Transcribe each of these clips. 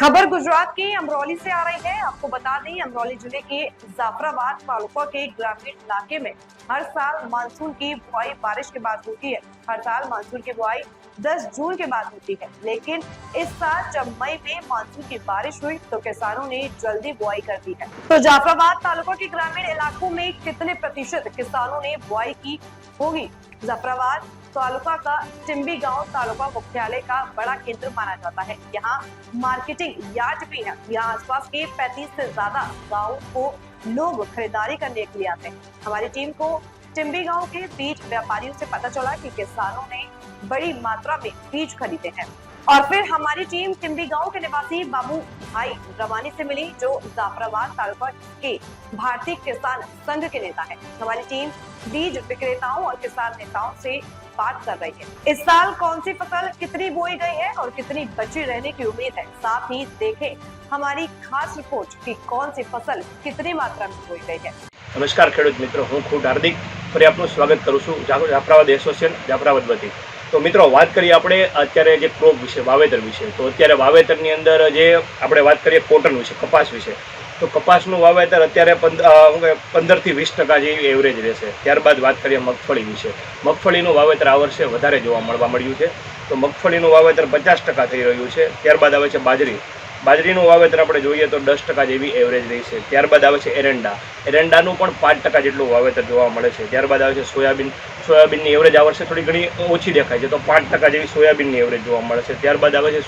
खबर गुजरात के अमरौली से आ रही है। आपको बता दें, अमरौली जिले के जाफराबाद तालुका के ग्रामीण इलाके में हर साल मानसून की बुआई बारिश के बाद होती है। हर साल मानसून की बुआई 10 जून के बाद होती है, लेकिन इस साल जब मई में मानसून की बारिश हुई तो किसानों ने जल्दी बुआई कर दी है। तो जाफराबाद तालुका के ग्रामीण इलाकों में कितने प्रतिशत किसानों ने बुआई की होगी? जाफराबाद तालुका का टिम्बी गांव तालुका मुख्यालय का बड़ा केंद्र माना जाता है। यहाँ मार्केटिंग यार्ड भी है। यहाँ आसपास के 35 से ज्यादा गाँव को लोग खरीदारी करने के लिए आते हैं। हमारी टीम को टिम्बी गांव के बीज व्यापारियों से पता चला कि किसानों ने बड़ी मात्रा में बीज खरीदे हैं। और फिर हमारी टीम टिम्बी गांव के निवासी बाबू भाई रवानी से मिली, जो जाफराबाद तालुका के भारतीय किसान संघ के नेता है। हमारी टीम बीज विक्रेताओं और किसान नेताओं से बात कर रही है। इस साल कौन सी फसल कितनी बोई गई है और कितनी बची रहने की उम्मीद है। साथ ही देखें हमारी खास रिपोर्ट कि कौन सी फसल कितनी मात्रा में बोई गई है। नमस्कार खेडूत मित्रों, हूँ खूब हार्दिक फरी आपનું સ્વાગત કરું છું જાફરાબાદ એસોસિએશન જાફરાબાદ વતી। તો મિત્રો, વાત કરીએ આપણે અત્યારે જે ક્રોપ વિશે, વાવેતર વિશે। તો અત્યારે વાવેતરની અંદર જે આપણે વાત કરીએ કોટન વિશે, કપાસ વિશે, તો કપાસનું વાવેતર અત્યારે 15 થી 20% જેવી એવરેજ રહેશે। ત્યારબાદ વાત કરીએ મગફળી વિશે। મગફળીનું વાવેતર આ વર્ષે વધારે જોવા મળ્યું છે। તો મગફળીનું વાવેતર 50% થઈ રહ્યું છે। ત્યારબાદ આવે છે બાજરી। બાજરીનું વાવેતર આપણે જોઈએ તો 10% જેવી એવરેજ રહી છે। ત્યારબાદ આવે છે એરંડા। એરંડાનું પણ 5% જેટલું વાવેતર જોવા મળે છે। ત્યારબાદ આવે છે સોયાબીન। સોયાબીનની એવરેજ આ વર્ષે થોડી ઘણી ઓછી દેખાય છે, તો 5% જેવી સોયાબીનની એવરેજ જોવા મળે છે। ત્યારબાદ આવે છે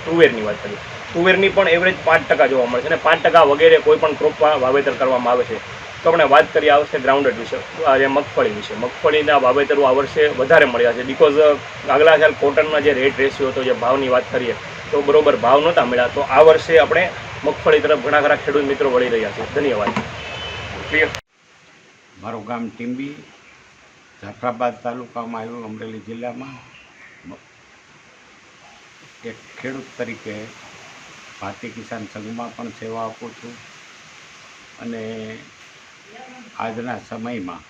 તુવેરની વાત કરીએ, તુવેરની પણ એવરેજ 5% જોવા મળે છે, અને 5% વગેરે કોઈ પણ ક્રોપમાં વાવેતર કરવામાં આવે છે। તો આપણે વાત કરીએ આ વર્ષે ગ્રાઉન્ડનટ વિશે, જે મગફળી વિશે। મગફળીના વાવેતરો આ વર્ષે વધારે મળ્યા છે, બીકોઝ આગલા સાલ કોટનના જે રેટ રેશિયો હતો, જે ભાવની વાત કરીએ તો બરોબર ભાવ નહોતા મળ્યા। તો આ વર્ષે આપણે મગફળી તરફ ઘણા ખરા ખેડૂત મિત્રો વળી રહ્યા છે। ધન્યવાદ। મારું ગામ ટીમ્બી, જાફરાબાદ તાલુકામાં આવ્યું, અમરેલી જિલ્લામાં। એક ખેડૂત તરીકે ભારતીય કિસાન સંઘમાં પણ સેવા આપું છું, અને આજના સમયમાં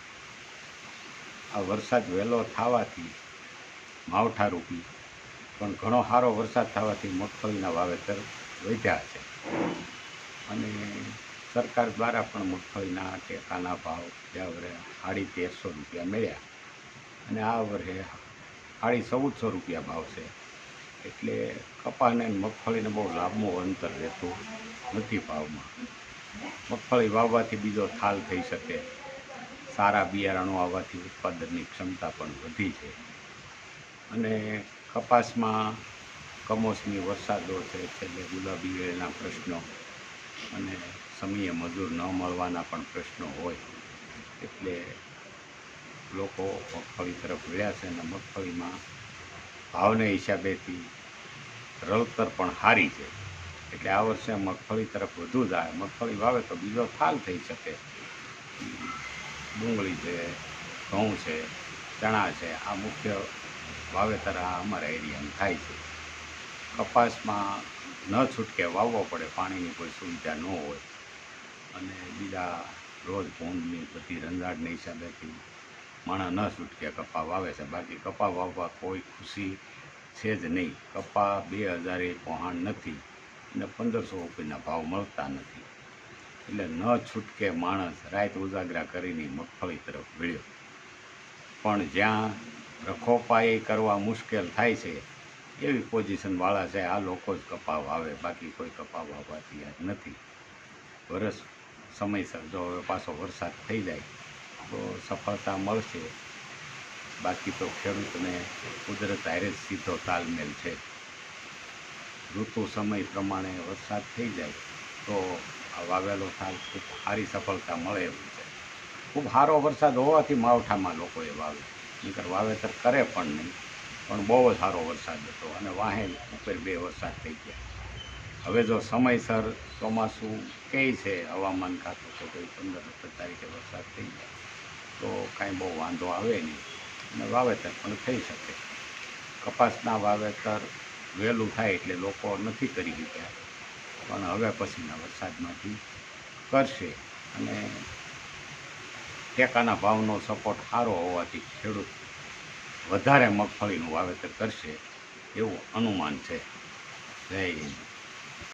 આ વરસાદ વહેલો થવાથી માવઠારૂપી પણ ઘણો સારો વરસાદ થવાથી મગફળીના વાવેતર વધ્યા છે, અને સરકાર દ્વારા પણ મગફળીના ટેકાના ભાવ ગયા વર્ષે 1350 રૂપિયા મળ્યા, અને આ વર્ષે 1450 રૂપિયા ભાવ છે। એટલે કપાસને મગફળીને બહુ લાંબુ અંતર રહેતું નથી ભાવમાં। મગફળી વાવવાથી બીજો થાલ થઈ શકે, સારા બિયારણો આવવાથી ઉત્પાદનની ક્ષમતા પણ વધી છે, અને કપાસમાં કમોસમી વરસાદો છે, છેલ્લે ગુલાબી વેલના પ્રશ્નો અને સમયે મજૂર ન મળવાના પણ પ્રશ્નો હોય, એટલે લોકો મગફળી તરફ વળ્યા છે, અને મગફળીમાં ભાવને હિસાબેથી રળતર પણ સારી છે। એટલે આ વર્ષે મગફળી તરફ વધુ જાય। મગફળી વાવે તો બીજો થાલ થઈ શકે, ડુંગળી છે, ઘઉં છે, ચણા છે, આ મુખ્ય વાવેતર આ અમારા એરિયામાં થાય છે। કપાસમાં ન છૂટકે વાવવો પડે, પાણીની કોઈ સુવિધા ન હોય, અને બીજા રોજ ભૂંડની બધી રંજાડની હિસાબેથી માણસ ન છૂટકે કપા વાવે છે। બાકી કપા વાવવા કોઈ ખુશી છે જ નહીં। કપા 2000 પહોંચ નથી, અને 1500 રૂપિયાના ભાવ મળતા નથી, એટલે ન છૂટકે માણસ રાત ઉજાગરા કરીને મગફળી તરફ વળ્યો। પણ જ્યાં રખોપાઈ કરવા મુશ્કેલ થાય છે એવી પોઝિશનવાળા છે, આ લોકો જ કપા વાવે, બાકી કોઈ કપા વાવવા તૈયાર નથી। વરસ સમયસર જો હવે પાછો વરસાદ થઈ જાય તો સફળતા મળશે, બાકી તો ખેડૂતને કુદરત હારે સીધો તાલમેલ છે। ઋતુ સમય પ્રમાણે વરસાદ થઈ જાય તો આ વાવેલો થાલ ખૂબ સારી સફળતા મળે એવું છે। ખૂબ સારો વરસાદ હોવાથી માવઠામાં લોકોએ વાવે, નહીંતર વાવેતર કરે પણ નહીં, પણ બહુ જ સારો વરસાદ હતો, અને વાહે ઉપર 2 વરસાદ થઈ ગયા। હવે જો સમયસર ચોમાસું કહે છે હવામાન ખાતું કે ભાઈ 15 તારીખે વરસાદ થઈ જાય તો કાંઈ બહુ વાંધો આવે નહીં, અને વાવેતર પણ થઈ શકે। કપાસના વાવેતર વહેલું થાય એટલે લોકો નથી કરી શક્યા, પણ હવે પછીના વરસાદમાંથી કરશે, અને ટેકાના ભાવનો સપોર્ટ સારો હોવાથી ખેડૂત વધારે મગફળીનું વાવેતર કરશે એવું અનુમાન છે। જય હિન્દ।